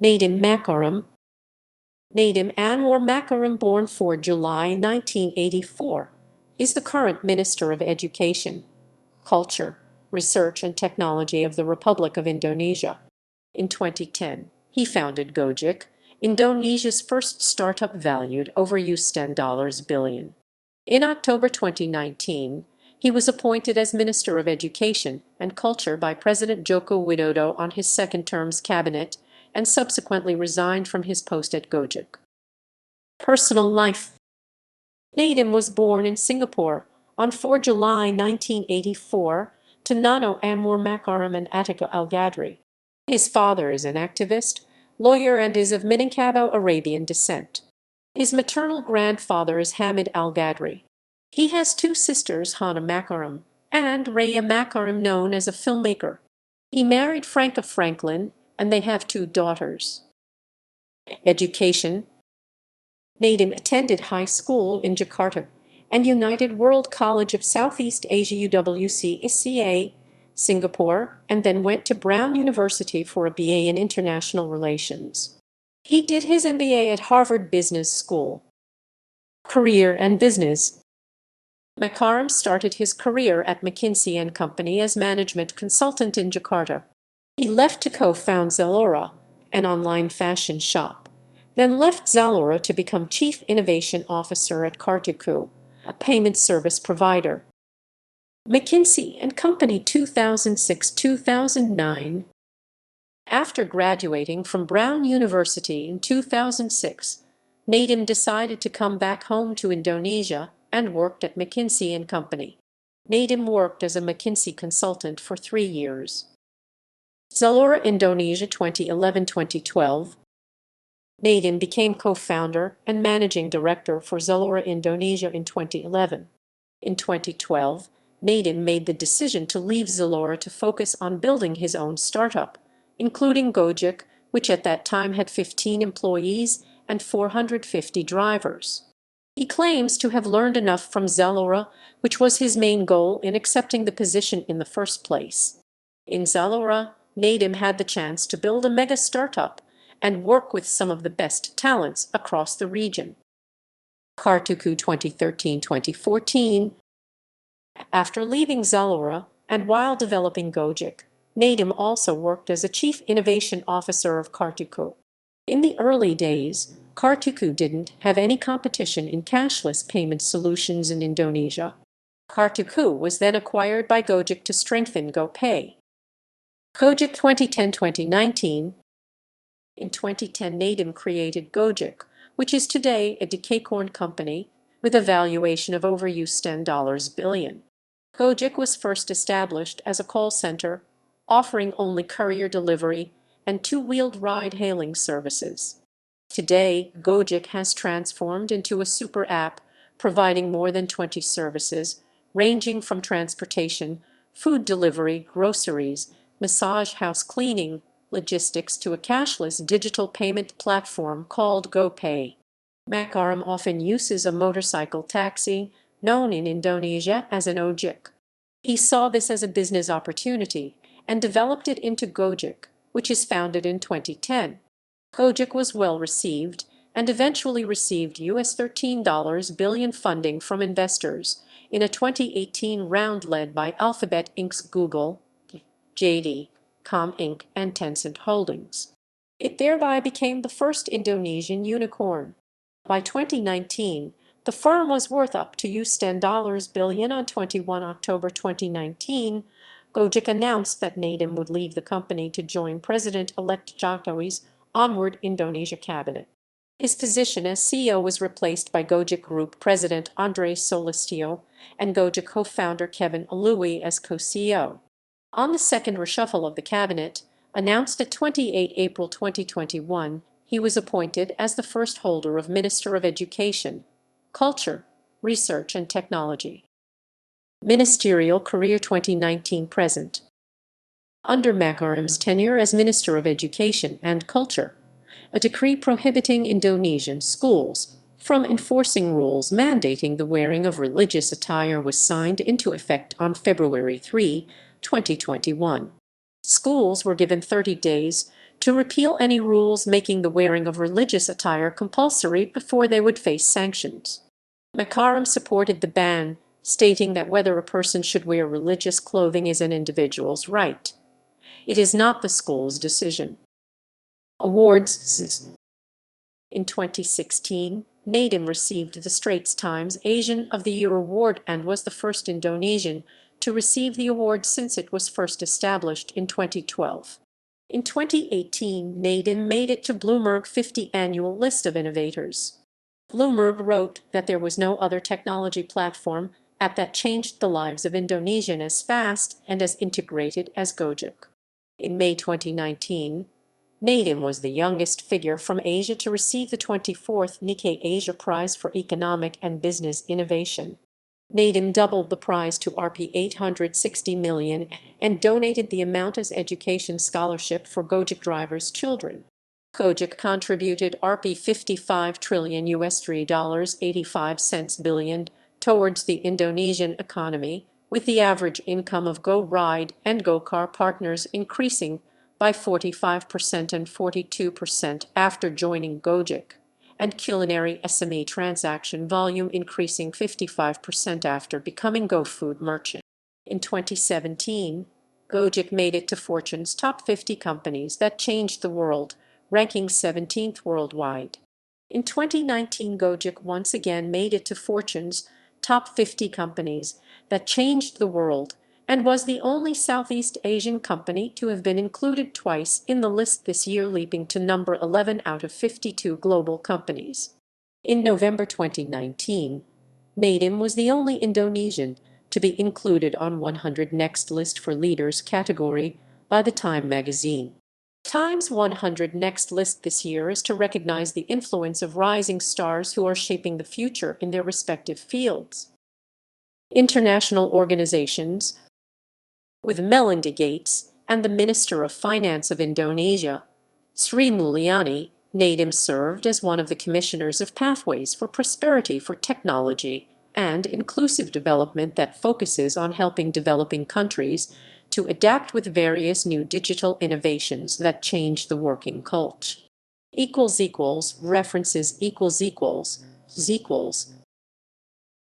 Nadiem Makarim. Nadiem Anwar Makarim, born 4 July 1984, is the current Minister of Education, Culture, Research and Technology of the Republic of Indonesia. In 2010, he founded Gojek, Indonesia's first startup valued over $10 billion. In October 2019, he was appointed as Minister of Education and Culture by President Joko Widodo on his second-term's cabinet and subsequently resigned from his post at Gojek. Personal life. Nadiem was born in Singapore on 4 July 1984 to Nadiem Anwar Makarim and Atika Al-Gadri. His father is an activist, lawyer, and is of Minangkabau-Arabian descent. His maternal grandfather is Hamid Al-Gadri. He has two sisters, Hana Makarim and Raya Makarim, known as a filmmaker. He married Franca Franklin, and they have two daughters. Education. Nadiem attended high school in Jakarta and United World College of Southeast Asia UWC-ICA, Singapore, and then went to Brown University for a BA in International Relations. He did his MBA at Harvard Business School. Career and business. Makarim started his career at McKinsey & Company as management consultant in Jakarta. He left to co-found Zalora, an online fashion shop, then left Zalora to become Chief Innovation Officer at Kartuku, a payment service provider. McKinsey & Company 2006-2009. After graduating from Brown University in 2006, Nadiem decided to come back home to Indonesia and worked at McKinsey & Company. Nadiem worked as a McKinsey consultant for 3 years. Zalora Indonesia 2011-2012. Nadiem became co-founder and managing director for Zalora Indonesia in 2011. In 2012, Nadiem made the decision to leave Zalora to focus on building his own startup, including Gojek, which at that time had 15 employees and 450 drivers. He claims to have learned enough from Zalora, which was his main goal in accepting the position in the first place. In Zalora, Nadiem had the chance to build a mega startup and work with some of the best talents across the region. Kartuku 2013-2014. After leaving Zalora and while developing Gojek, Nadiem also worked as a Chief Innovation Officer of Kartuku. In the early days, Kartuku didn't have any competition in cashless payment solutions in Indonesia. Kartuku was then acquired by Gojek to strengthen GoPay. Gojek 2010-2019. In 2010, Nadiem created Gojek, which is today a decacorn company with a valuation of over $10 billion. Gojek was first established as a call center, offering only courier delivery and two-wheeled ride-hailing services. Today, Gojek has transformed into a super app, providing more than 20 services, ranging from transportation, food delivery, groceries, massage house cleaning, logistics to a cashless digital payment platform called GoPay. Makarim often uses a motorcycle taxi, known in Indonesia as an ojek. He saw this as a business opportunity and developed it into Gojek, which is founded in 2010. Gojek was well received and eventually received $13 billion funding from investors in a 2018 round led by Alphabet Inc.'s Google, JD.com Inc., and Tencent Holdings. It thereby became the first Indonesian unicorn. By 2019, the firm was worth up to $10 billion. On 21 October 2019, Gojek announced that Nadiem would leave the company to join President-elect Jokowi's Onward Indonesia cabinet. His position as CEO was replaced by Gojek Group President Andres Solistio and Gojek co-founder Kevin Alui as co-CEO. On the second reshuffle of the cabinet, announced at 28 April 2021, he was appointed as the first holder of Minister of Education, Culture, Research and Technology. Ministerial career 2019-present. Under Makarim's tenure as Minister of Education and Culture, a decree prohibiting Indonesian schools from enforcing rules mandating the wearing of religious attire was signed into effect on February 3, 2021. Schools were given 30 days to to repeal any rules making the wearing of religious attire compulsory before they would face sanctions. Makarim supported the ban, stating that whether a person should wear religious clothing is an individual's right. It is not the school's decision. Awards. In 2016, Nadiem received the Straits Times Asian of the Year award and was the first Indonesian to receive the award since it was first established in 2012. In 2018, Nadiem made it to Bloomberg 50 annual list of innovators. Bloomberg wrote that there was no other technology platform app that changed the lives of Indonesians as fast and as integrated as Gojek. In May 2019, Nadiem was the youngest figure from Asia to receive the 24th Nikkei Asia Prize for Economic and Business Innovation. Nadiem doubled the prize to Rp 860 million and donated the amount as education scholarship for Gojek drivers' children. Gojek contributed Rp 55 trillion $85 billion towards the Indonesian economy, with the average income of Go Ride and Go Car partners increasing by 45% and 42% after joining Gojek, and culinary SME transaction volume increasing 55% after becoming GoFood merchant. In 2017, Gojek made it to Fortune's top 50 companies that changed the world, ranking 17th worldwide. In 2019, Gojek once again made it to Fortune's top 50 companies that changed the world and was the only Southeast Asian company to have been included twice in the list this year, leaping to number 11 out of 52 global companies. In November 2019, Nadiem was the only Indonesian to be included on 100 Next list for leaders category by the Time magazine. Time's 100 Next list this year is to recognize the influence of rising stars who are shaping the future in their respective fields. International organizations. With Melinda Gates and the Minister of Finance of Indonesia, Sri Mulyani, Nadiem served as one of the commissioners of Pathways for Prosperity for Technology and Inclusive Development that focuses on helping developing countries to adapt with various new digital innovations that change the working culture. References